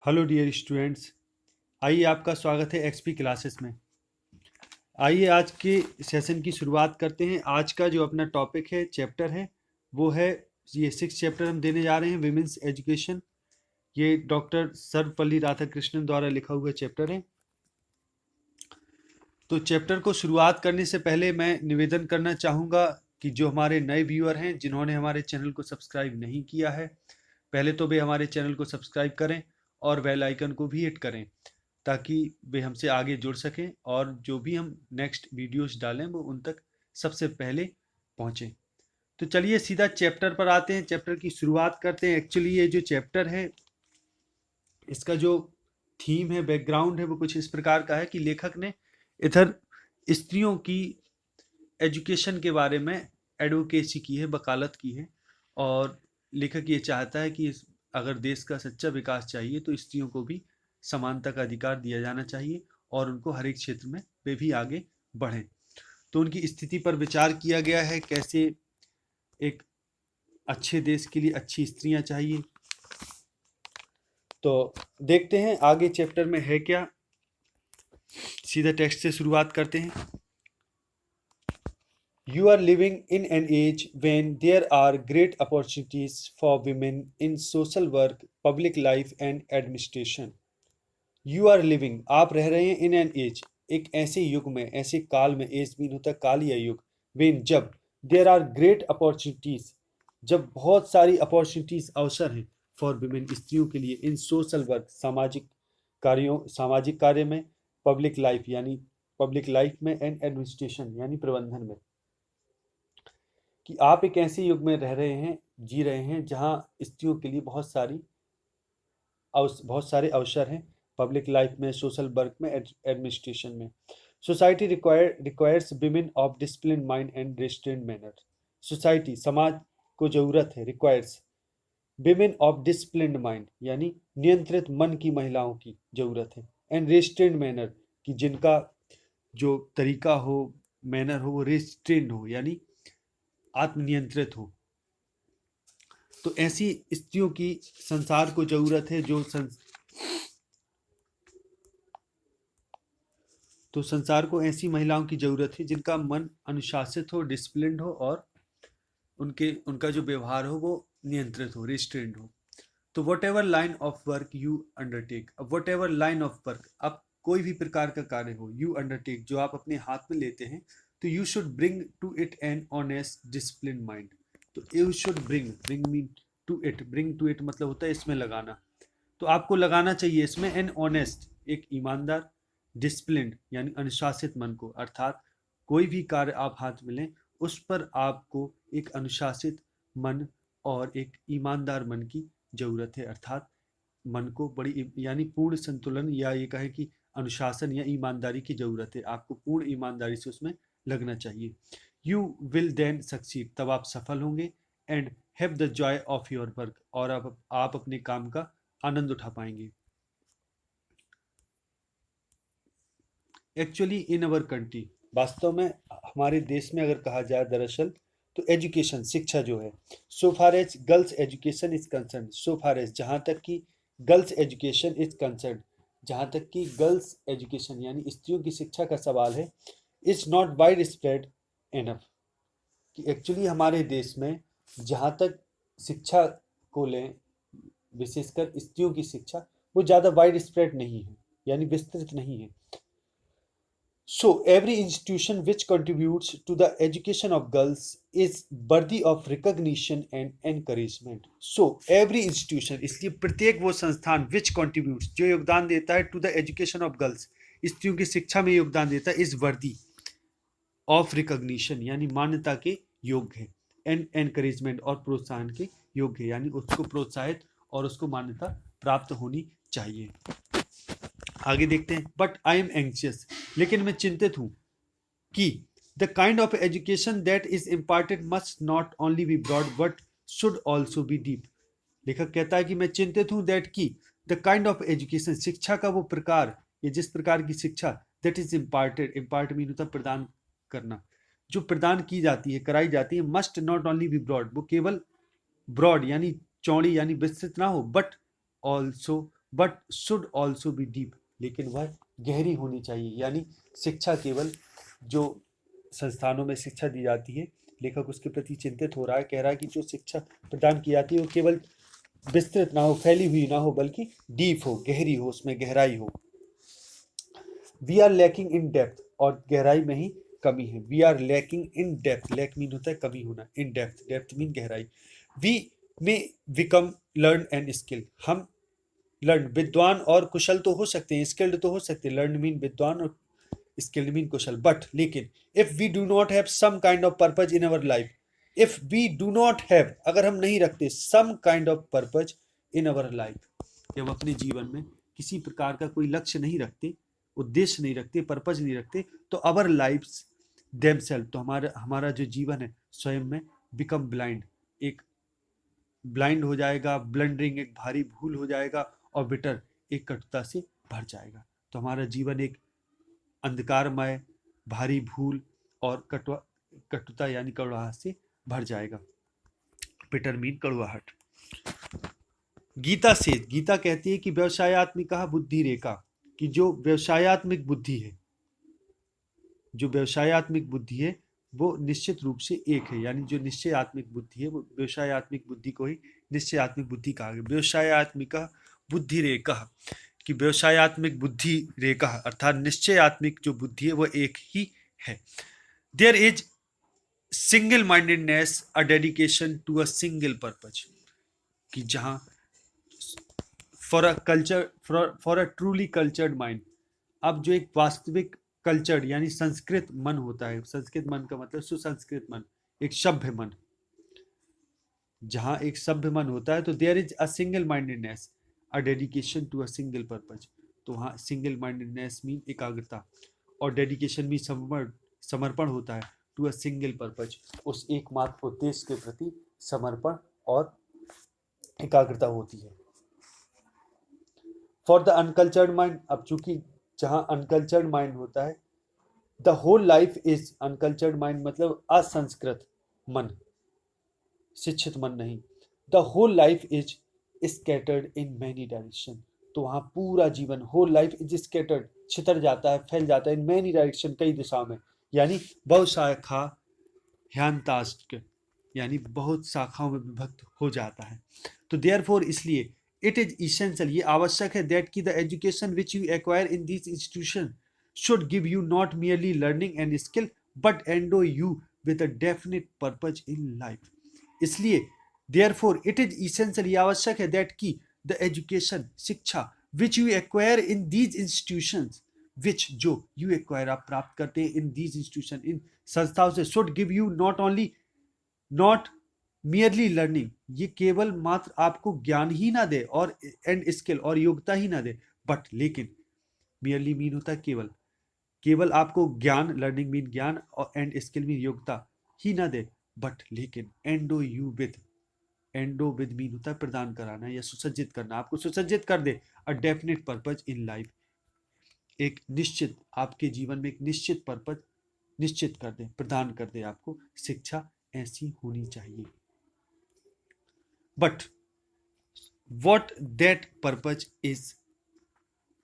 Hello dear students. आइए, आपका स्वागत है एक्सपी क्लासेस में। आइए आज के सेशन की शुरुआत करते हैं। आज का जो अपना टॉपिक है, चैप्टर है, वो है ये 6 चैप्टर हम देने जा रहे हैं, विमेंस एजुकेशन। ये डॉक्टर सर्वपल्ली राधाकृष्णन द्वारा लिखा हुआ चैप्टर है। तो चैप्टर को शुरुआत करने से पहले मैं निवेदन करना चाहूँगा कि जो हमारे नए व्यूअर हैं, जिन्होंने हमारे चैनल को सब्सक्राइब नहीं किया है, पहले तो वे हमारे चैनल को सब्सक्राइब करें और बेल आइकन को भी हिट करें, ताकि वे हमसे आगे जुड़ सकें और जो भी हम नेक्स्ट वीडियोस डालें वो उन तक सबसे पहले पहुंचे। तो चलिए सीधा चैप्टर पर आते हैं, चैप्टर की शुरुआत करते हैं। एक्चुअली ये जो चैप्टर है, इसका जो थीम है, बैकग्राउंड है, वो कुछ इस प्रकार का है कि लेखक ने इधर स्त्रियों की एजुकेशन के बारे में एडवोकेसी की है, वकालत की है। और लेखक ये चाहता है कि अगर देश का सच्चा विकास चाहिए तो स्त्रियों को भी समानता का अधिकार दिया जाना चाहिए और उनको हर एक क्षेत्र में वे भी आगे बढ़ें। तो उनकी स्थिति पर विचार किया गया है, कैसे एक अच्छे देश के लिए अच्छी स्त्रियां चाहिए। तो देखते हैं आगे चैप्टर में है क्या। सीधा टेक्स्ट से शुरुआत करते हैं। You are living in an age when there are great opportunities for women in social work, public life and administration. You are living, आप रह रहे हैं, in an age, एक ऐसे युग में, ऐसे काल में, एज मीन होता है काल या युग, when, जब, there are great opportunities, जब बहुत सारी अपॉर्चुनिटीज, अवसर हैं, फॉर women, स्त्रियों के लिए, इन सोशल वर्क, सामाजिक कार्यों, सामाजिक कार्य में, पब्लिक लाइफ यानी पब्लिक लाइफ में, एंड एडमिनिस्ट्रेशन यानी प्रबंधन में। कि आप एक ऐसे युग में रह रहे हैं, जी रहे हैं, जहां स्त्रियों के लिए बहुत सारे अवसर हैं, पब्लिक लाइफ में, सोशल वर्क में, एडमिनिस्ट्रेशन में। Society requires women of discipline mind and restrained manner. Society, समाज को जरूरत है, requires women of discipline mind यानी नियंत्रित मन की महिलाओं की जरूरत है, एंड रेस्ट्रेंड मैनर कि जिनका जो तरीका हो, मैनर हो, वो रेस्ट्रेंड हो यानी आत्मनियंत्रित हो। तो ऐसी स्त्रियों की संसार को जरूरत है, तो संसार को ऐसी महिलाओं की जरूरत है जिनका मन अनुशासित हो, डिसिप्लिन्ड हो और उनका जो व्यवहार हो वो नियंत्रित हो, रिस्ट्रेंड हो। तो whatever line of work you undertake, अब whatever line of work, अब कोई भी प्रकार का कार्य हो, यू अंडरटेक, जो आप अपने हाथ में लेते हैं, तो you should bring to it an honest discipline mind. तो you should bring mean to it, bring to it मतलब होता है इसमें लगाना। तो आपको लगाना चाहिए इसमें एन ऑनेस्ट, एक ईमानदार, डिसिप्लिन यानी अनुशासित मन को, अर्थात कोई भी कार्य आप हाथ में लें उस पर आपको एक अनुशासित मन और एक ईमानदार मन की जरूरत है, अर्थात मन को बड़ी यानी पूर्ण संतुलन, या ये कहें कि अनुशासन या ईमानदारी की जरूरत है। आपको पूर्ण ईमानदारी से उसमें लगना चाहिए। यू विल देन सक्सीड, तब आप सफल होंगे, and have the Joy of your work, और आप अपने काम का आनंद उठा पाएंगे। एक्चुअली इन अवर कंट्री, वास्तव में हमारे देश में अगर कहा जाए दरअसल, तो एजुकेशन, शिक्षा जो है, so far as girls education is concern, so far as जहाँ तक कि गर्ल्स एजुकेशन इज कंसर्न, जहाँ तक कि गर्ल्स एजुकेशन यानी स्त्रियों की शिक्षा का सवाल है, is not wide spread enough, कि एक्चुअली हमारे देश में जहाँ तक शिक्षा को लें, विशेषकर स्त्रियों की शिक्षा, वो ज़्यादा वाइड स्प्रेड नहीं है यानी विस्तृत नहीं है। So, every institution which contributes to the education of girls is worthy of recognition and encouragement. So, every institution, इसलिए प्रत्येक वो संस्थान which contributes, जो योगदान देता है to the education of girls, स्त्रियों की शिक्षा में योगदान देता है, is worthy of recognition यानी मान्यता के योग्य है, and encouragement और प्रोत्साहन के योग्य है, यानी उसको प्रोत्साहित और उसको मान्यता प्राप्त होनी चाहिए। आगे देखते हैं। बट आई एम एंक्शियस, लेकिन मैं चिंतित हूं कि the kind of education that is imparted must not only be broad but should also be deep. लेखक कहता है कि मैं चिंतित हूं दैट की द काइंड ऑफ एजुकेशन, शिक्षा का वो प्रकार, या जिस प्रकार की शिक्षा, that is imparted, impart mean होता प्रदान करना, जो प्रदान की जाती है, कराई जाती है, must not only be broad, वो केवल ब्रॉड यानी चौड़ी यानी विस्तृत ना हो, but also but should also be deep, लेकिन वह गहरी होनी चाहिए। यानी शिक्षा केवल जो संस्थानों में शिक्षा दी जाती है, लेखक उसके प्रति चिंतित हो रहा है, कह रहा है कि जो शिक्षा प्रदान की जाती है वो केवल विस्तृत ना हो, फैली हुई ना हो, बल्कि डीप हो, गहरी हो, उसमें गहराई हो। We are lacking in depth, और गहराई में ही कमी है। We are lacking in depth, lack mean होता है कमी होना, इन डेप्थ, डेप्थ मीन गहराई। We may become learn and skill, हम लर्न विद्वान और कुशल तो हो सकते हैं, स्किल्ड तो हो सकते हैं, लर्न मीन विद्वान और स्किल्ड मीन कुशल, बट लेकिन if we do not have some kind of purpose in our life, if we do not have, अगर हम नहीं रखते some kind of purpose in our life, जब अपने जीवन में किसी प्रकार का कोई लक्ष्य नहीं रखते, उद्देश्य नहीं रखते, पर्पज नहीं रखते, तो अवर लाइफ देमसेल्फ, तो हमारा हमारा जो जीवन है स्वयं में बिकम ब्लाइंड, एक ब्लाइंड हो जाएगा, ब्लंडरिंग एक भारी भूल हो जाएगा, और बिटर एक कटुता से भर जाएगा। तो हमारा जीवन एक अंधकारमय, भारी भूल और कटुता यानी कड़वाहट से भर जाएगा। बिटर मीन कड़वाहट। गीता से, गीता कहती है कि व्यवसायत्मिका बुद्धि रेखा, कि जो व्यवसायत्मिक बुद्धि है, जो व्यवसायत्मिक बुद्धि है वो निश्चित रूप से एक है। यानी जो निश्चयात्मिक बुद्धि है वो व्यवसायत्मिक बुद्धि को ही निश्चयात्मिक बुद्धि कहा गया। व्यवसायत्मिका बुद्धि रेखा, कि व्यवसायत्मिक बुद्धि रेखा अर्थात निश्चयात्मिक जो बुद्धि है वो एक ही है। There is single mindedness, a dedication to a single purpose, कि जहाँ for a culture, for a truly cultured mind, अब जो एक वास्तविक कल्चर्ड यानी संस्कृत मन होता है, संस्कृत मन का मतलब सुसंस्कृत मन, एक सभ्य मन, जहाँ एक सभ्य मन होता है, तो there is a single mindedness, a dedication to a single purpose, तो वहाँ सिंगल माइंडेडनेस मीन एकाग्रता, और डेडिकेशन मीन समर्पण होता है, टू अ सिंगल पर्पज, उस एकमात्र उद्देश्य के प्रति समर्पण और एकाग्रता होती है। फॉर द अनकल्चर्ड माइंड, अब चूंकि जहाँ अनकल्चर्ड माइंड होता है, the whole life is, uncultured mind मतलब असंस्कृत मन, शिक्षित मन नहीं, the whole life is scattered in many direction, तो वहाँ पूरा जीवन, होल लाइफ इज स्कैटर्ड, छितर जाता है, फैल जाता है, इन मैनी डायरेक्शन, कई दिशाओं में, यानी बहुशाखा ह्यांताश्क, यानी बहुत शाखाओं में विभक्त हो जाता है। तो देयरफॉर इसलिए इट इज इसेंशियल, ये आवश्यक है, दैट की the education which you acquire in this institution should give you not merely learning and skill but endow you with a definite purpose in life. इसलिए देयरफॉर इट इज इसेंशियल, ये आवश्यक है, that की the education, शिक्षा, which you acquire in these institution, which जो you acquire आप प्राप्त करते हैं इन दीज इंस्टीट्यूशन, इन संस्थाओं से, should give you not only, not merely learning, ये केवल मात्र आपको ज्ञान ही ना दे, और एंड स्किल और योग्यता ही ना दे, बट लेकिन मियरली मीन होता है केवल, केवल आपको ज्ञान, लर्निंग मीन ज्ञान, और एंड स्किल मीन योग्यता ही ना दे, बट लेकिन endo you with, endo with mean होता है प्रदान कराना या सुसज्जित करना, आपको सुसज्जित कर दे, a definite purpose in life, एक निश्चित, आपके जीवन में एक निश्चित पर्पज निश्चित कर दे, प्रदान कर दे आपको, शिक्षा ऐसी होनी चाहिए। But what that purpose is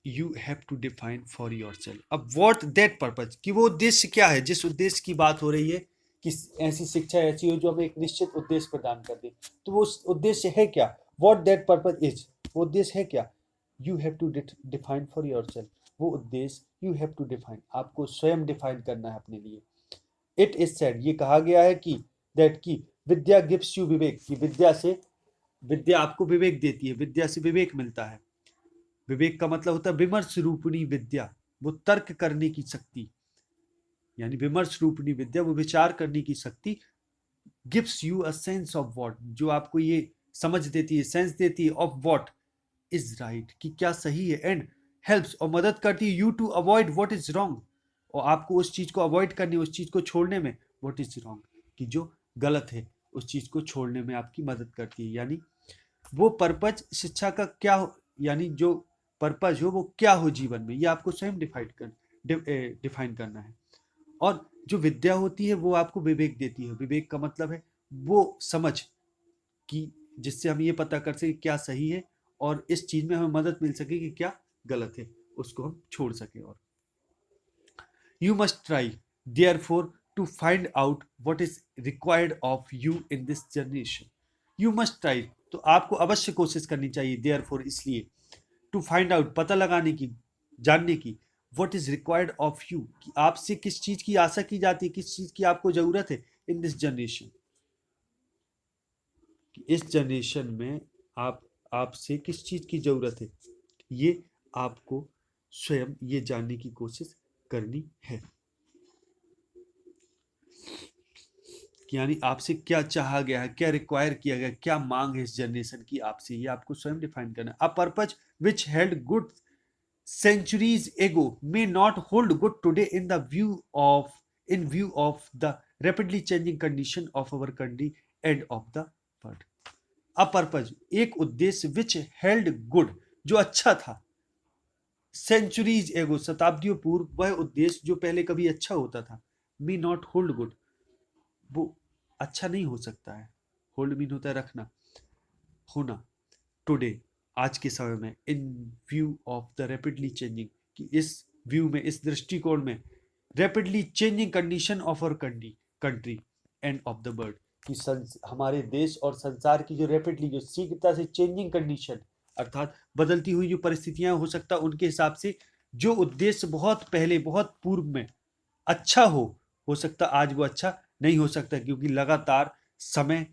you have to define for yourself। अब what that purpose, कि वो उद्देश्य क्या है, जिस उद्देश्य की बात हो रही है, कि ऐसी शिक्षा ऐसी हो जो हमें एक निश्चित उद्देश्य प्रदान कर दे, तो वो उद्देश्य है क्या, what that purpose is, वो उद्देश्य है क्या, you have to define for yourself, वो उद्देश्य you have to define, आपको स्वयं डिफाइन करना है अपने लिए। इट इज सेड, ये कहा गया है कि दैट की विद्या गिव्स यू विवेक, की विद्या से, विद्या आपको विवेक देती है, विद्या से विवेक मिलता है। विवेक का मतलब होता है विमर्श रूपणी विद्या, वो तर्क करने की शक्ति, यानी विमर्श रूपणी विद्या, वो विचार करने की शक्ति। Gives you a sense of what, जो आपको ये समझ देती है, सेंस देती है, ऑफ व्हाट इज राइट, कि क्या सही है, एंड हेल्प्स, और मदद करती है, you to avoid what is wrong, और आपको उस चीज को अवॉइड करने, उस चीज को छोड़ने में, व्हाट इज रॉन्ग, कि जो गलत है उस चीज को छोड़ने में आपकी मदद करती है। यानी वो पर्पज शिक्षा का क्या हो, यानी जो पर्पज हो वो क्या हो जीवन में, ये आपको स्वयं डिफाइन करना है। और जो विद्या होती है वो आपको विवेक देती है, विवेक का मतलब है वो समझ, कि जिससे हम ये पता कर सके क्या सही है और इस चीज में हमें मदद मिल सके कि क्या गलत है, उसको हम छोड़ सके। और you must try therefore to find out what is required of you in this generation. You must try, तो आपको अवश्य कोशिश करनी चाहिए, therefore इसलिए, to find out पता लगाने की, जानने की, what is required of you कि आपसे किस चीज की आशा की जाती है, किस चीज की आपको जरूरत है in this generation, कि इस जनरेशन में आपसे किस चीज की जरूरत है, ये आपको स्वयं ये जानने की कोशिश करनी है। यानी आपसे क्या चाहा गया है, क्या रिक्वायर किया गया, क्या मांग है इस जनरेशन की आपसे, ये आपको स्वयं डिफाइन करना है। A purpose which held good centuries ago may not hold good today in view of the rapidly changing condition of our country and of the world. A purpose, एक उद्देश्य, which held good, जो अच्छा था, centuries एगो, शताब्दियों पूर्व, वह उद्देश्य जो पहले कभी अच्छा होता था, may not hold good, वो अच्छा नहीं हो सकता है। होल्ड मीन होता है रखना, होना, टुडे, आज के समय में, in view of the rapidly changing, कि इस व्यू में, इस दृष्टिकोण में, rapidly changing condition of our country and of the world, कि हमारे देश और संसार की जो रैपिडली, जो शीघ्रता से चेंजिंग कंडीशन, अर्थात बदलती हुई जो परिस्थितियां, हो सकता है उनके हिसाब से जो उद्देश्य बहुत पहले, बहुत पूर्व में अच्छा हो सकता आज वो अच्छा नहीं हो सकता, क्योंकि लगातार समय,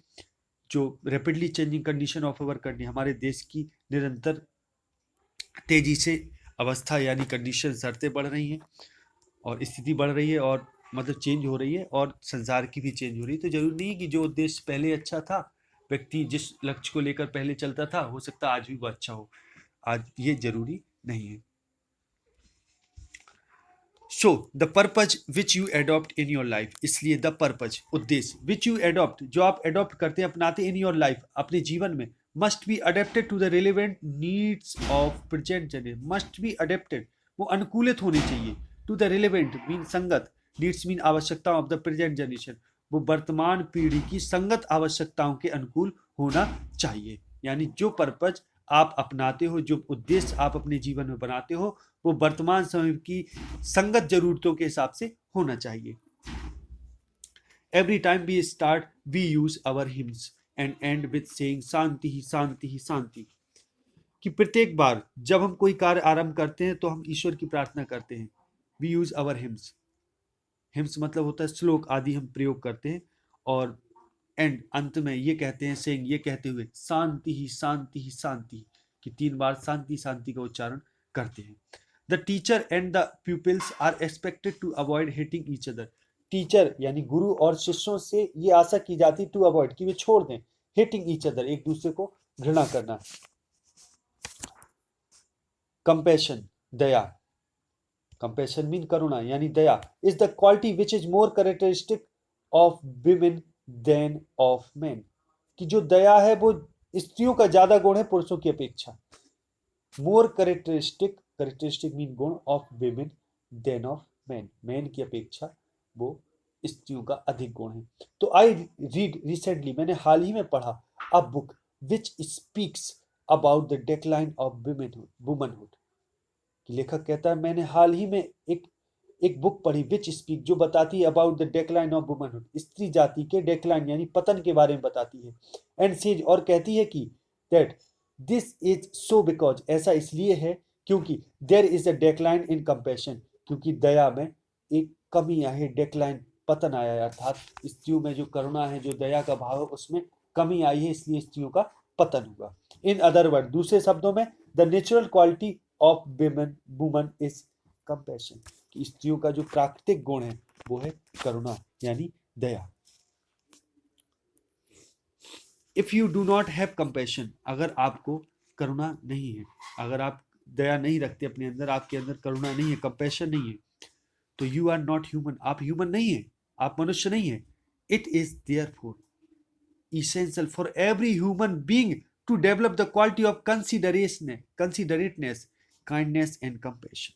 जो rapidly changing condition of our country, हमारे देश की निरंतर तेजी से अवस्था यानी कंडीशन, शर्तें बढ़ रही हैं और स्थिति बढ़ रही है, और मतलब चेंज हो रही है, और संसार की भी चेंज हो रही है। तो जरूरी नहीं कि जो उद्देश्य पहले अच्छा था, व्यक्ति जिस लक्ष्य को लेकर पहले चलता था, हो सकता आज भी वो अच्छा हो, आज ये जरूरी नहीं है। So the purpose which you adopt in your life, इसलिए द पर्पज, उद्देश्य, विच यू एडॉप्ट, जो आप एडॉप्ट करते हैं, अपनाते इन योर लाइफ, अपने जीवन में, must be adapted to the relevant needs of present generation, must be adapted, वो अनुकूलित होने चाहिए, टू द रिलेवेंट मीन संगत, नीड्स मीन आवश्यकताओं, ऑफ द प्रेजेंट जनरेशन, वो वर्तमान पीढ़ी की संगत आवश्यकताओं के अनुकूल होना चाहिए। यानी जो पर्पज आप अपनाते हो, जो उद्देश्य आप अपने जीवन में बनाते हो, वो वर्तमान समय की संगत जरूरतों के हिसाब से होना चाहिए। Every time we start we use our hymns and end with saying shanti ही शांति ही शांति, कि प्रत्येक बार जब हम कोई कार्य आरंभ करते हैं तो हम ईश्वर की प्रार्थना करते हैं। We use our hymns, hymns मतलब होता है श्लोक आदि हम प्रयोग करते हैं, और एंड अंत में ये कहते हैं, सेइंग ये कहते हुए, शांति ही शांति ही शांति, कि 3 बार शांति शांति का उच्चारण करते हैं। The teacher and the pupils are expected to avoid hitting each other, teacher यानी गुरु और शिष्यों से ये आशा की जाती टू अवॉइड, कि वे छोड़ दें, हिटिंग ईच अदर, एक दूसरे को घृणा करना। कंपैशन, दया, कंपैशन मीन करुणा यानी दया, is the quality which is more characteristic of women than of men, कि जो दया है वो स्त्रियों का ज्यादा गुण है पुरुषों की अपेक्षा। मोर कैरेक्टरिस्टिक, कैरेक्टरिस्टिक मीन गुण, of women than of men, men की अपेक्षा वो स्त्रियों का अधिक गुण है। तो आई रीड रिसेंटली, मैंने हाल ही में पढ़ा, a book which speaks about the decline of womanhood, लेखक कहता है मैंने हाल ही में एक बुक पढ़ी, विच स्पीक, जो बताती है about the decline of womanhood, स्त्री जाति के डेक्लाइन यानी पतन के बारे में बताती है। एंड सेज, और कहती है कि that this is so because, ऐसा इसलिए है क्योंकि there is a decline in compassion, क्योंकि दया में एक कमी आई है, डेक्लाइन पतन आया है, अर्थात स्त्रियों में जो करुणा है, जो दया का भाव है, उसमें कमी आई है, इसलिए स्त्रियों का पतन हुआ। इन अदर वर्ड, दूसरे शब्दों में, the natural quality of woman is compassion, कि स्त्रियों का जो प्राकृतिक गुण है वो है करुणा यानी दया। If you do not have compassion, अगर आपको करुणा नहीं है, अगर आप दया नहीं रखते अपने अंदर, आपके अंदर करुणा नहीं है, कंपैशन नहीं है, तो यू आर नॉट ह्यूमन, आप ह्यूमन नहीं है, आप मनुष्य नहीं है। It is therefore essential for every human being to develop the quality of considerateness, kindness and compassion.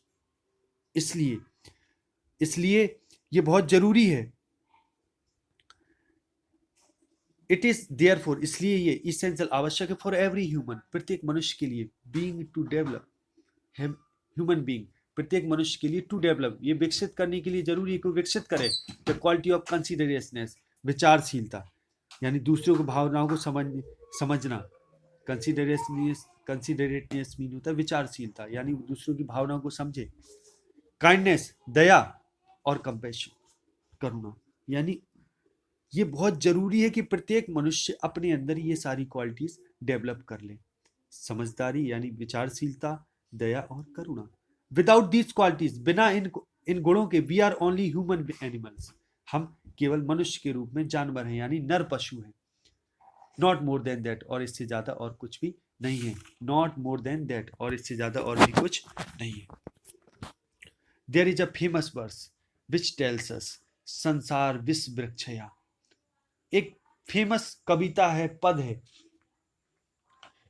इसलिए ये बहुत जरूरी है, इट इज देयर फॉर, इसलिए ये इसेंशियल आवश्यक है फॉर एवरी ह्यूमन, प्रत्येक मनुष्य के लिए, being to develop, human being, प्रत्येक मनुष्य के लिए, टू डेवलप, ये विकसित करने के लिए जरूरी है कि विकसित करे द क्वालिटी ऑफ कंसिडरेशनेस, विचारशीलता, यानी दूसरों की भावनाओं को समझना। कंसिडरेटनेस मीन होता है विचारशीलता, यानी दूसरों की भावनाओं को समझे। काइंडनेस, दया, और कंपैशन, करुणा, यानी ये बहुत जरूरी है कि प्रत्येक मनुष्य अपने अंदर ये सारी क्वालिटीज डेवलप कर ले। समझदारी यानी विचारशीलता, दया और करुणा। विदाउट दीज क्वालिटीज, बिना इन गुणों के, we are only human animals, हम केवल मनुष्य के रूप में जानवर हैं, यानी नर पशु हैं। नॉट मोर देन दैट, और इससे ज्यादा और कुछ भी नहीं है। नॉट मोर देन दैट, और इससे ज्यादा और भी कुछ नहीं है। There is a famous verse which tells us संसार विष वृक्षया, एक फेमस कविता है, पद है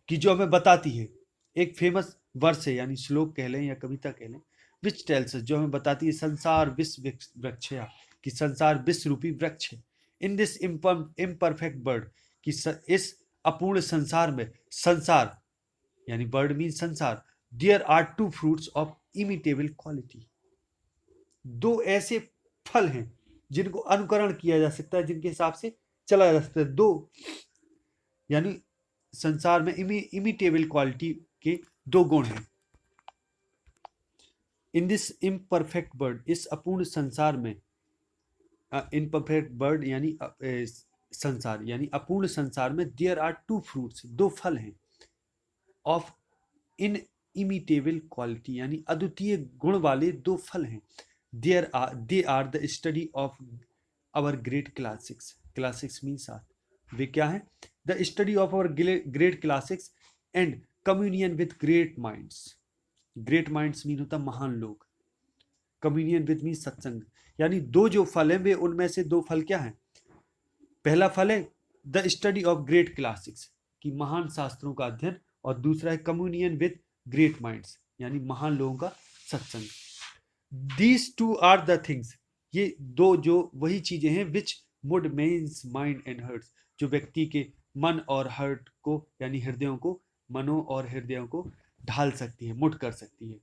कि जो हमें बताती है, एक फेमस वर्स है यानी श्लोक कह लें या कविता कह लें, विच टेल्स जो हमें बताती है संसार विष वृक्षया, कि संसार विष रूपी वृक्ष है। इन दिस इम्परफेक्ट बर्ड, कि इस अपूर्ण संसार में, संसार यानी बर्ड मीन संसार, there are two fruits of imitable quality, दो ऐसे फल हैं जिनको अनुकरण किया जा सकता है, जिनके हिसाब से चला जा सकता है। दो यानी संसार में इमिटेबल क्वालिटी के दो गुण हैं। इन दिस इम्परफेक्ट बर्ड, इस अपूर्ण संसार में, इम्परफेक्ट बर्ड यानी संसार यानी अपूर्ण संसार में, देयर आर टू फ्रूट्स, दो फल हैं, ऑफ इन इमिटेबल क्वालिटी यानी अद्वितीय गुण वाले दो फल हैं। They are the study of our great classics, classics mean साथ, वे क्या है? The study of our great classics and communion with great minds, great minds mean होता महान लोग, कम्युनियन विद मीन सत्संग, यानी दो जो फल हैं वे, उनमें से दो फल क्या हैं? पहला फल है the study of great classics, कि महान शास्त्रों का अध्ययन, और दूसरा है कम्युनियन विद ग्रेट माइंड्स, यानी महान लोगों का सत्संग। These two are the things, ये दो जो वही चीजें हैं, which would men's mind and heart, जो व्यक्ति के मन और हर्ट को यानी हृदयों को, मनों और हृदयों को ढाल सकती है, मुट कर सकती है।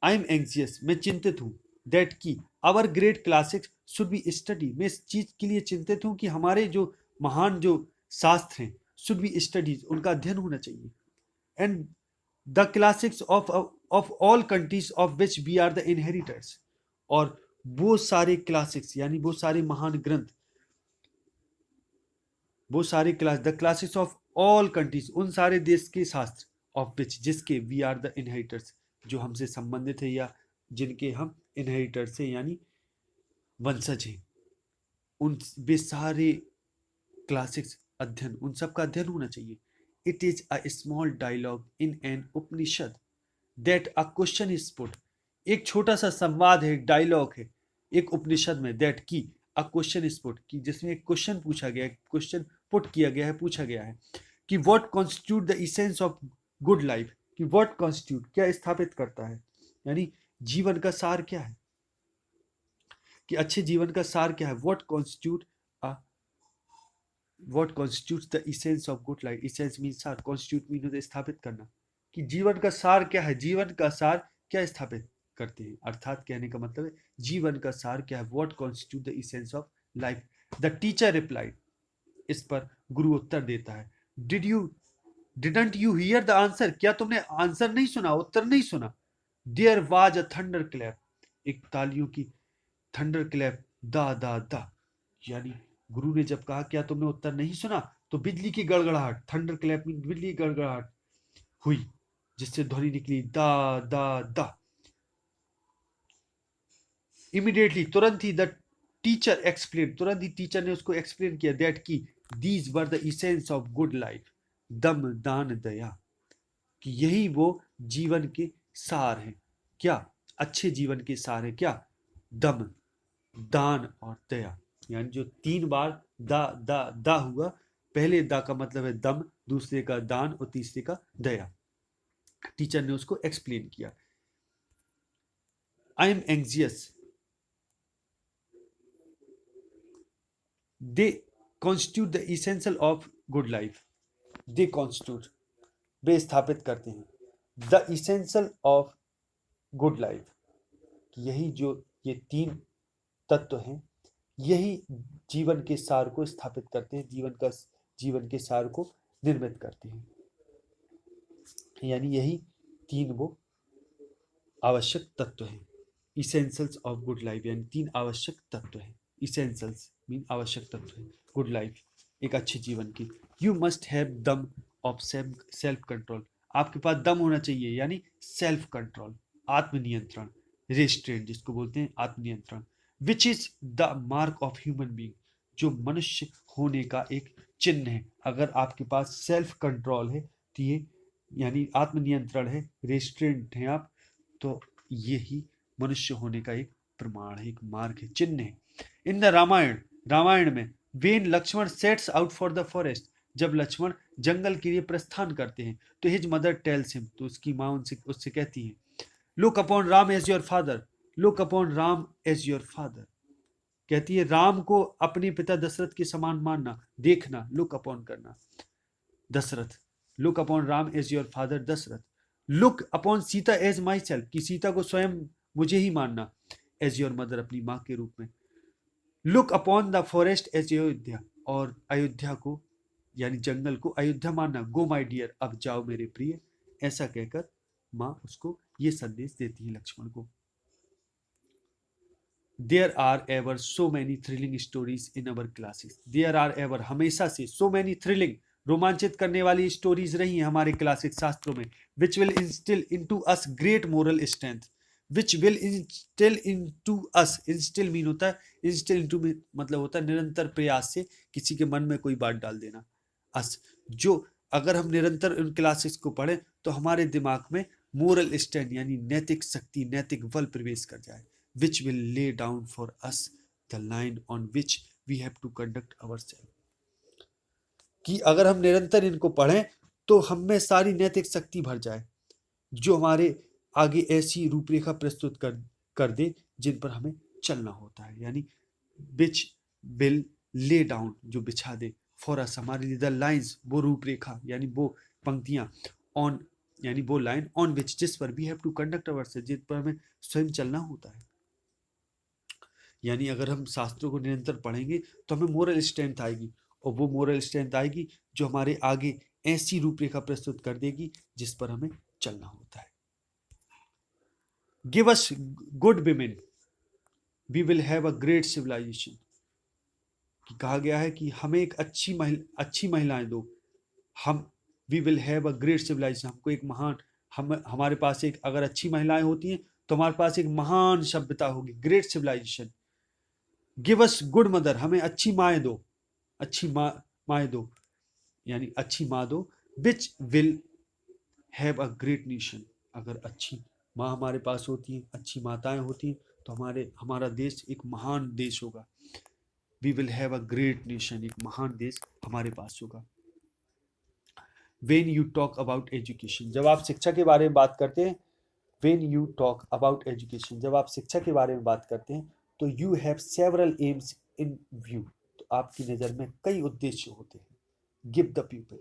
आई एम एंग्जियस, मैं चिंतित हूं, दैट की our great classics should be study, मैं इस चीज के लिए चिंतित हूं कि हमारे जो महान जो शास्त्र हैं, शुड बी स्टडीज, उनका अध्ययन होना चाहिए। And the classics of all countries of which we are the inheritors, और वो सारे क्लासिक्स यानी वो सारे महान ग्रंथ, वो सारे the classics of all countries, उन सारे देश के शास्त्र, ऑफ विच जिसके, वी आर द इनहेरिटर्स, जो हमसे संबंधित है या जिनके हम इनहेरिटर्स हैं यानी वंशज हैं, उन वे सारे क्लासिक्स अध्ययन, उन सब का अध्ययन होना चाहिए। It is a small dialogue in an Upanishad that a question is put, एक छोटा सा संवाद है, डायलॉग है एक उपनिषद में, दैट की अ क्वेश्चन इज पुट, कि जिसमें एक क्वेश्चन पूछा गया है, क्वेश्चन पुट किया गया है, पूछा गया है कि what constitute the essence of good life, कि व्हाट कॉन्स्टिट्यूट क्या स्थापित करता है, यानी जीवन का सार क्या है, कि अच्छे जीवन का सार क्या है। What constitutes the essence of good life, essence mean सार, कॉन्स्टिट्यूट मीन होता है स्थापित करना, कि जीवन का सार क्या है, जीवन का सार क्या स्थापित करते हैं, अर्थात कहने का मतलब है जीवन का सार क्या है। What constitute the essence of life, the teacher replied, इस पर गुरु उत्तर देता है, didn't you hear the answer, क्या तुमने आंसर नहीं सुना, उत्तर नहीं सुना। There was a thunder clap, एक तालियों की थंडर क्लैप, दा दा दा, यानी गुरु ने जब कहा क्या तुमने उत्तर नहीं सुना, तो बिजली की गड़गड़ाहट, थंडर क्लैप में बिजली की गड़गड़ाहट हुई, जिससे ध्वनि निकली दा दा दा। इमीडिएटली, तुरंत ही, द टीचर एक्सप्लेन, तुरंत ही टीचर ने उसको एक्सप्लेन किया, दैट की these were the essence of good life, दम दान दया, कि यही वो जीवन के सार हैं। क्या? अच्छे जीवन के सार है क्या? दम, दान और दया, यानी जो तीन बार दा दा दा हुआ, पहले दा का मतलब है दम, दूसरे का दान और तीसरे का दया। टीचर ने उसको एक्सप्लेन किया। I am anxious, they constitute the essential of good life. They constitute, वे स्थापित करते हैं, the essential of good life, यही जो ये तीन तत्व हैं, यही जीवन के सार को स्थापित करते हैं, जीवन के सार को निर्मित करते हैं। यानी यही तीन वो आवश्यक तत्व हैं। इसेंशियल्स ऑफ गुड लाइफ यानी तीन आवश्यक तत्व हैं। इसेंशियल्स मीन आवश्यक तत्व है, गुड लाइफ एक अच्छे जीवन की। यू मस्ट हैव दम ऑफ सेल्फ कंट्रोल, आपके पास दम होना चाहिए यानी सेल्फ कंट्रोल, आत्मनियंत्रण, रेस्ट्रेंट जिसको बोलते हैं आत्मनियंत्रण, which is the mark of human being, जो मनुष्य होने का एक चिन्ह है। अगर आपके पास सेल्फ कंट्रोल है तो ये यानी आत्मनियंत्रण है, रेस्ट्रेंट है आप, तो यही मनुष्य होने का एक प्रमाण है, एक मार्ग है, चिन्ह है। इन द रामायण में when Lakshman sets out for the forest, जब लक्ष्मण जंगल के लिए प्रस्थान करते हैं तो हिज मदर टेल्स हिम, तो उसकी माँ उससे कहती है, look upon Ram as your father, look upon Ram as your father, कहती है राम को अपने पिता दशरथ के समान मानना, देखना, लुक अपॉन करना Dasharath, look upon Ram as your father Dasharath, look upon Sita as myself, कि सीता को स्वयं मुझे ही मानना, एज योर मदर अपनी माँ के रूप में, look upon the forest as Ayodhya, और अयोध्या को यानी जंगल को अयोध्या मानना, गो माई डियर, अब जाओ मेरे प्रिय, ऐसा कहकर माँ उसको ये संदेश देती है लक्ष्मण को। There are ever so many thrilling stories in our classes, there are ever हमेशा से, सो मैनी थ्रिलिंग रोमांचित करने वाली स्टोरीज रही हैं हमारे क्लासिक शास्त्रों में, which will instil into us great moral strength, which will instil into us, instil mean होता है, इंस्टिल इनटू मतलब होता है निरंतर प्रयास से किसी के मन में कोई बात डाल देना, अस, जो अगर हम निरंतर उन क्लासेस को पढ़ें तो हमारे दिमाग में मोरल स्टैंड यानी नैतिक शक्ति, नैतिक बल प्रवेश कर जाए, which will lay down for us the line on which we have to conduct ourselves, कि अगर हम निरंतर इनको पढ़ें तो हम में सारी नैतिक शक्ति भर जाए जो हमारे आगे ऐसी रूपरेखा प्रस्तुत कर दे जिन पर हमें चलना होता है, यानी which will lay down जो बिछा दे, for us हमारे लिए, the lines वो रूपरेखा यानी वो पंक्तियां, on यानी वो लाइन, on which जिस पर we have to conduct ourselves जिन पर हमें स्वयं चलना होता है। यानी अगर हम शास्त्रों को निरंतर पढ़ेंगे तो हमें मोरल स्ट्रेंथ आएगी, और वो मोरल स्ट्रेंथ आएगी जो हमारे आगे ऐसी रूपरेखा प्रस्तुत कर देगी जिस पर हमें चलना होता है। Give us good women, we will have a great civilization, कहा गया है कि हमें एक अच्छी महिलाएं दो, हम we will have a great civilization, हमको एक महान, हमारे पास एक अगर अच्छी महिलाएं होती हैं तो हमारे पास एक महान सभ्यता होगी, great civilisation. Give us good mother, हमें अच्छी माएँ दो, अच्छी माएँ दो यानी अच्छी माँ दो, which will have a great nation, अगर अच्छी माँ हमारे पास होती है, अच्छी माताएं होती हैं तो हमारा देश एक महान देश होगा, we will have a great nation, एक महान देश हमारे पास होगा। When you talk about education, जब आप शिक्षा के बारे में बात करते हैं, when you talk about education, जब आप शिक्षा के बारे में बात करते हैं तो you have several AIIMS in view, तो आपकी नज़र में कई उद्देश्य होते हैं। गिव द पीपल,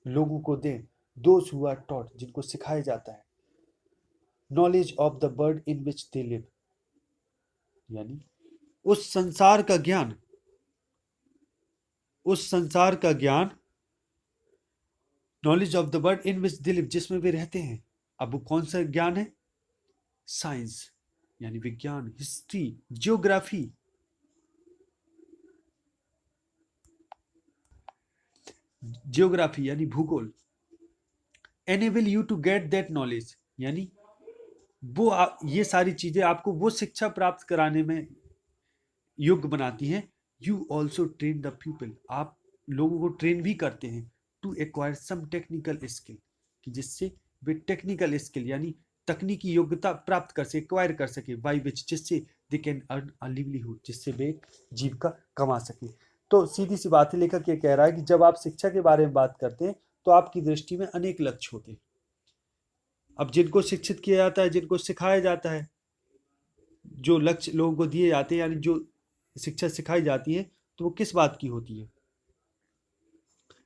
लोगों को दें, दोज हु आर टॉट, जिनको सिखाया जाता है, knowledge of the world in which they live, यानी उस संसार का ज्ञान, knowledge of the world in which they live, जिसमें वे रहते हैं। अब वो कौन सा ज्ञान है? साइंस यानी विज्ञान, हिस्ट्री, जियोग्राफी, यानी भूगोल। Enable you to get that knowledge, यानी वो ये सारी चीजें आपको वो शिक्षा प्राप्त कराने में योग्य बनाती हैं। You also train the people, आप लोगों को ट्रेन भी करते हैं, to acquire some technical skill, कि जिससे वे टेक्निकल स्किल यानी तकनीकी योग्यता प्राप्त कर सके, एक्वायर कर सके, बाई विच, जिससे they can earn a livelihood, जिससे वे जीविका कमा सके। तो सीधी सी बात है, लेखक ये कह रहा है कि जब आप शिक्षा के बारे में बात करते हैं तो आपकी दृष्टि में अनेक लक्ष्य होते हैं। अब जिनको शिक्षित किया जाता है, जिनको सिखाया जाता है, जो लक्ष्य लोगों को दिए जाते हैं, यानी जो शिक्षा सिखाई जाती है, तो वो किस बात की होती है?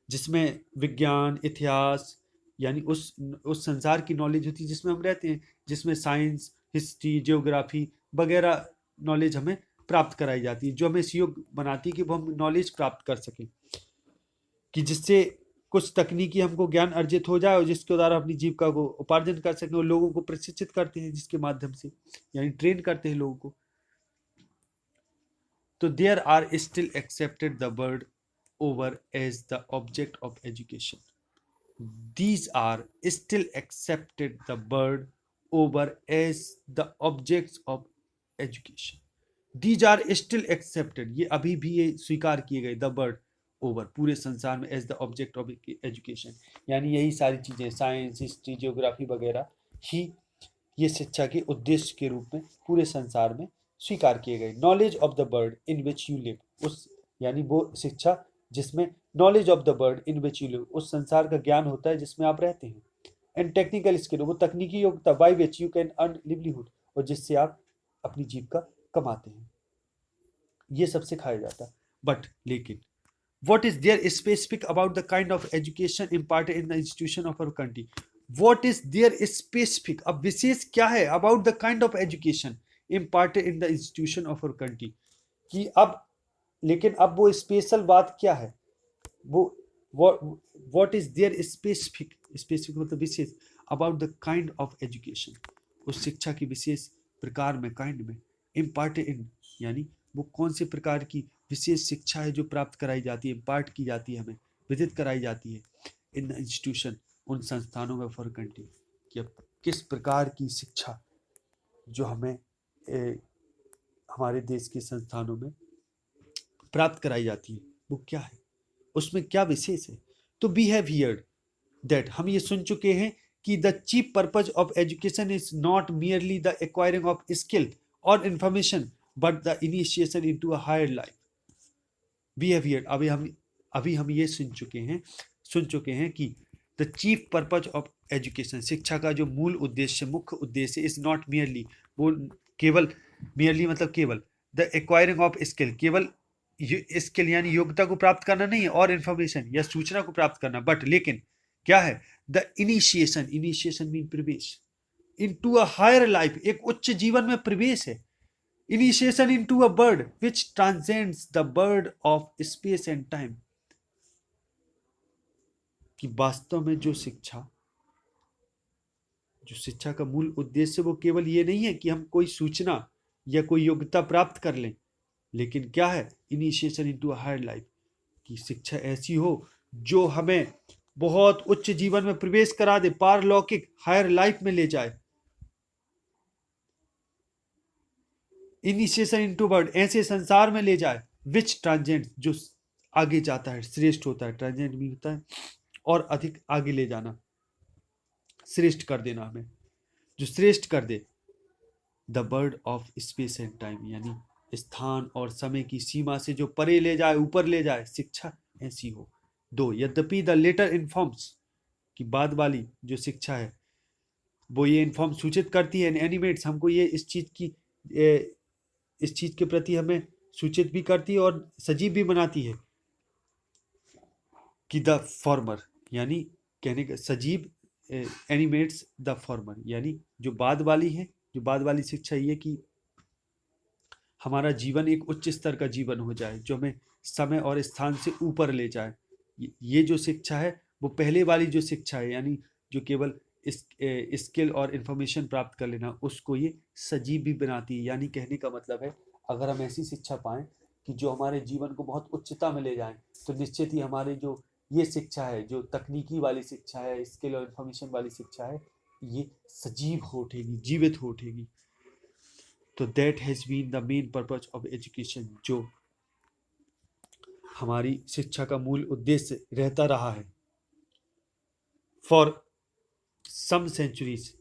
जिसमें विज्ञान, इतिहास, यानी उस संसार की नॉलेज होती है जिसमें हम रहते हैं, जिसमें साइंस, हिस्ट्री, जियोग्राफी वगैरह नॉलेज हमें प्राप्त कराई जाती है, जो हमें इस योग्य बनाती है कि वो हम नॉलेज प्राप्त कर सकें, कि जिससे कुछ तकनीकी हमको ज्ञान अर्जित हो जाए और जिसके द्वारा अपनी जीविका को उपार्जन कर सकें, और लोगों को प्रशिक्षित करते हैं जिसके माध्यम से, यानी ट्रेन करते हैं लोगों को। तो there are still accepted the word over as the object of education. These are still accepted the bird over as the objects of education. These are still accepted, ये अभी भी ये स्वीकार किए गए, the bird over पूरे संसार में as the object of education, यानी यही सारी चीजें साइंस, हिस्ट्री, जियोग्राफी वगैरह ही ये शिक्षा के उद्देश्य के रूप में पूरे संसार में स्वीकार किए गए। Knowledge of the bird in which you live, उस यानी वो शिक्षा जिसमें knowledge of the bird in which you live, उस संसार का ज्ञान होता है जिसमें आप रहते हैं। एंड टेक्निकल स्किल, वो तकनीकी योग्यता by which you can earn livelihood, और जिससे आप अपनी जीविका कमाते हैं, ये सब सिखाया जाता है। बट लेकिन what is there specific about the kind of education imparted in the institution of our country? What is there specific, अब विशेष क्या है about the kind of education imparted in the institution of our country, कि अब लेकिन अब वो special बात क्या है, वो what is there specific, specific मतलब विशेष, about the kind of education, उस शिक्षा की विशेष प्रकार में, kind में, imparted in यानी वो कौन से प्रकार की विशेष शिक्षा है जो प्राप्त कराई जाती है, इम्पार्ट की जाती है, हमें विदित कराई जाती है इन द इंस्टीट्यूशन, उन संस्थानों में फॉर कंट्री, कि अब किस प्रकार की शिक्षा जो हमें हमारे देश के संस्थानों में प्राप्त कराई जाती है, वो क्या है, उसमें क्या विशेष है। तो वी हैव हियर्ड दैट, हम ये सुन चुके हैं कि the chief purpose of education is not merely the acquiring of skill और information but the initiation into a higher life. We have heard, अभी हम ये सुन चुके हैं कि the chief purpose of education, शिक्षा का जो मूल उद्देश्य, मुख्य उद्देश्य, इज नॉट मियरली, वो केवल, मियरली मतलब केवल, द एक्वायरिंग ऑफ स्किल, केवल स्किल यानी योग्यता को प्राप्त करना नहीं है, और इंफॉर्मेशन या सूचना को प्राप्त करना, बट लेकिन क्या है, द इनिशिएशन, इनिशिएशन मीन प्रवेश, इनटू अ हायर लाइफ, एक उच्च जीवन में प्रवेश है। Initiation into a bird which transcends the bird of space and time, कि वास्तव में जो शिक्षा का मूल उद्देश्य वो केवल ये नहीं है कि हम कोई सूचना या कोई योग्यता प्राप्त कर लें, लेकिन क्या है, initiation into a higher life, कि शिक्षा ऐसी हो जो हमें बहुत उच्च जीवन में प्रवेश करा दे, पारलौकिक हायर लाइफ में ले जाए। इनिशिएशन इनटू बर्ड, ऐसे संसार में ले जाए, विच ट्रांजेंट, जो आगे जाता है, श्रेष्ठ होता है, ट्रांजेंट भी होता है और अधिक आगे ले जाना, श्रेष्ठ कर देना हमें, जो श्रेष्ठ कर दे, the bird of space and time, यानी स्थान और समय की सीमा से जो परे ले जाए, ऊपर ले जाए, शिक्षा ऐसी हो। दो, यद्यपि द लेटर इन्फॉर्म्स, की बाद वाली जो शिक्षा है वो ये इन्फॉर्म, सूचित करती है, एनिमेट्स, हमको ये इस चीज के प्रति हमें सूचित भी करती है और सजीव भी बनाती है, कि द फॉर्मर, यानी कहने का सजीव, एनिमेट्स द फॉर्मर, यानी जो बाद वाली है, जो बाद वाली शिक्षा ये कि हमारा जीवन एक उच्च स्तर का जीवन हो जाए, जो हमें समय और स्थान से ऊपर ले जाए। ये जो शिक्षा है वो पहले वाली जो शिक्षा है, यानी जो केवल स्किल और इंफॉर्मेशन प्राप्त कर लेना, उसको ये सजीव भी बनाती है। यानी कहने का मतलब है, अगर हम ऐसी शिक्षा पाएं कि जो हमारे जीवन को बहुत उच्चता में ले जाए, तो निश्चित ही हमारे जो ये शिक्षा है, जो तकनीकी वाली शिक्षा है, स्किल और इंफॉर्मेशन वाली शिक्षा है, ये सजीव हो उठेगी, जीवित हो उठेगी। तो that has been the main purpose of education, जो हमारी शिक्षा का मूल उद्देश्य रहता रहा है। फॉर सम सेंचुरीज,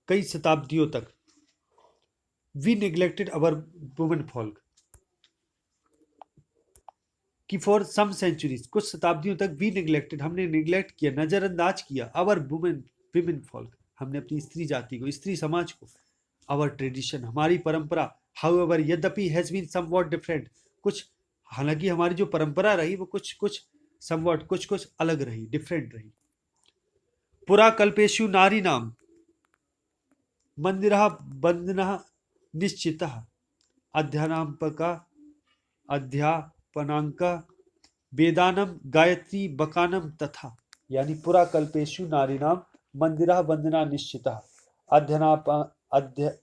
कई शताब्दियों तक, we neglected our women folk, कि फॉर सम सेंचुरीज, कुछ शताब्दियों तक, वी नेग्लेक्टेड, हमने नेग्लेक्ट किया, नजरअंदाज किया, अवर वुमेन फॉल्क, हमने अपनी स्त्री जाति को, स्त्री समाज को, अवर ट्रेडिशन, हमारी परंपरा, हाउएवर, यद्यपि, हैज बीन समवॉट डिफरेंट, कुछ हालांकि हमारी जो परंपरा रही वो कुछ कुछ समवट कुछ कुछ अलग रही, डिफरेंट रही। पुरा कल्पेशु नारी नाम मंदिरः बंधनः निश्चितः अध्यानाम्पका अध्यापनांक वेदानम गायत्री बकानम तथा। यानी पुरा कल्पेशु नारीणाम मंदिरः बंधना निश्चितः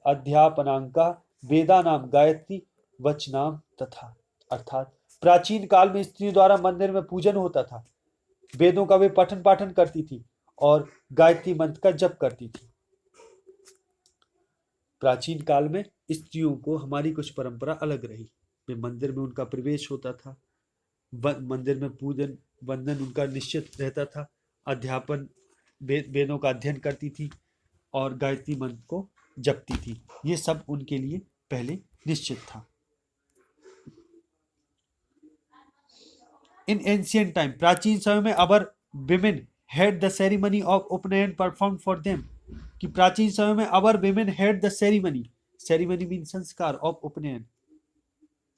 अध्यापनांक वेदानाम गायत्री वचनाम तथा। अर्थात प्राचीन काल में स्त्रियों द्वारा मंदिर में पूजन होता था, वेदों का वे पठन पाठन करती थी और गायत्री मंत्र का जप करती थी। प्राचीन काल में स्त्रियों को हमारी कुछ परंपरा अलग रही। वे मंदिर में उनका प्रवेश होता था, मंदिर में पूजन बंधन उनका निश्चित रहता था, अध्यापन वेदों का अध्ययन करती थी और गायत्री मंत्र को जपती थी। ये सब उनके लिए पहले निश्चित था। इन एंशियंट टाइम, प्राचीन समय में our women had the ceremony of upanayana perform for them. कि प्राचीन समय में our women had the ceremony, ceremony mean संस्कार, ऑफ उपनयन।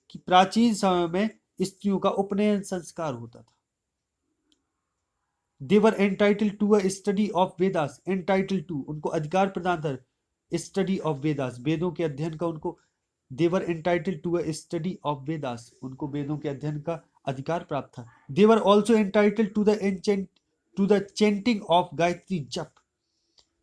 कि प्राचीन समय में स्त्रियों का उपनयन संस्कार होता था। They were entitled to a study of Vedas, entitled to उनको अधिकार प्रदान था, स्टडी ऑफ वेदास वेदों के अध्ययन का उनको, they were entitled to a study of Vedas उनको वेदों के अध्ययन का अधिकार प्राप्त था। They were also entitled to the chanting of Gayatri jap,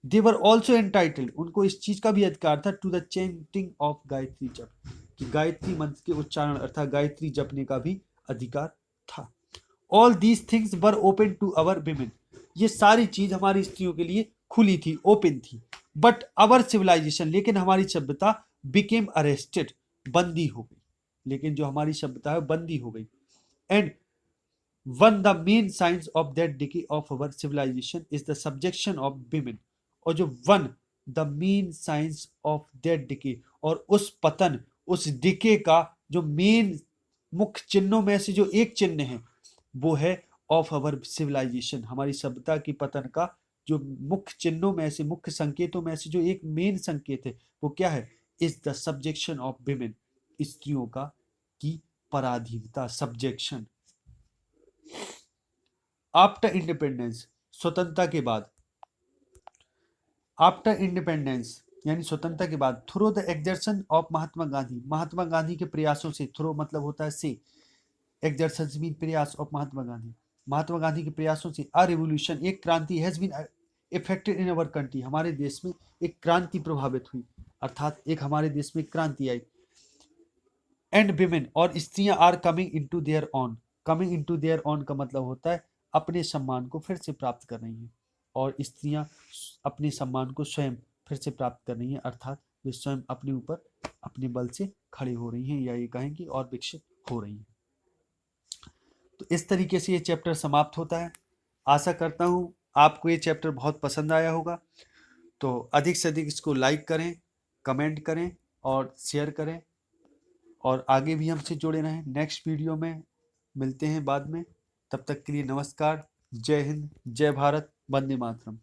they were also entitled उनको इस चीज का भी अधिकार था, to the chanting of Gayatri जप, कि गायत्री मंत्र के उच्चारण अर्थात गायत्री जपने का भी अधिकार था। All these things were open to our women, ये सारी चीज हमारी स्त्रियों के लिए खुली थी, ओपन थी। बट अवर सिविलाइजेशन, लेकिन हमारी सभ्यता बिकेम अरेस्टेड, बंदी हो गई। लेकिन जो हमारी सभ्यता है बंदी हो गई। And one the main science of that decay of our civilization is the subjection of women. और जो one the main science of that decay, और उस पतन, उस डिके का जो मेन मुख्य चिन्हों में से जो एक चिन्ह है वो है ऑफ अवर सिविलाइजेशन, हमारी सभ्यता की पतन का जो मुख्य चिन्हों में से, मुख्य संकेतों में से जो एक मेन संकेत है वो क्या है, is the subjection of women, स्त्रियों का की पराधीनता, सब्जेक्शन। आफ्टर इंडिपेंडेंस, स्वतंत्रता के बाद, आफ्टर इंडिपेंडेंस यानी स्वतंत्रता के बाद, through the exertion of Mahatma Gandhi, Mahatma Gandhi के प्रयासों से, थ्रू मतलब होता है से, एक्सर्शन मीन प्रयास ऑफ महात्मा गांधी, महात्मा गांधी के प्रयासों से अ रिवोल्यूशन, एक क्रांति, has been effected in our country, हमारे देश में एक क्रांति प्रभावित हुई, अर्थात एक हमारे देश में क्रांति आई। एंड विमेन, और स्त्रियां are coming into their own, coming into their own का मतलब होता है अपने सम्मान को फिर से प्राप्त कर रही हैं, और स्त्रियां अपने सम्मान को स्वयं फिर से प्राप्त कर रही हैं, अर्थात वे स्वयं अपने ऊपर अपने बल से खड़े हो रही हैं, या ये कहें कि और विकसित हो रही हैं। तो इस तरीके से ये चैप्टर समाप्त होता है। आशा करता हूँ आपको ये चैप्टर बहुत पसंद आया होगा। तो अधिक से अधिक इसको लाइक करें, कमेंट करें और शेयर करें, और आगे भी हमसे जुड़े रहें। नेक्स्ट वीडियो में मिलते हैं बाद में, तब तक के लिए नमस्कार, जय हिंद, जय भारत, वंदे मातरम।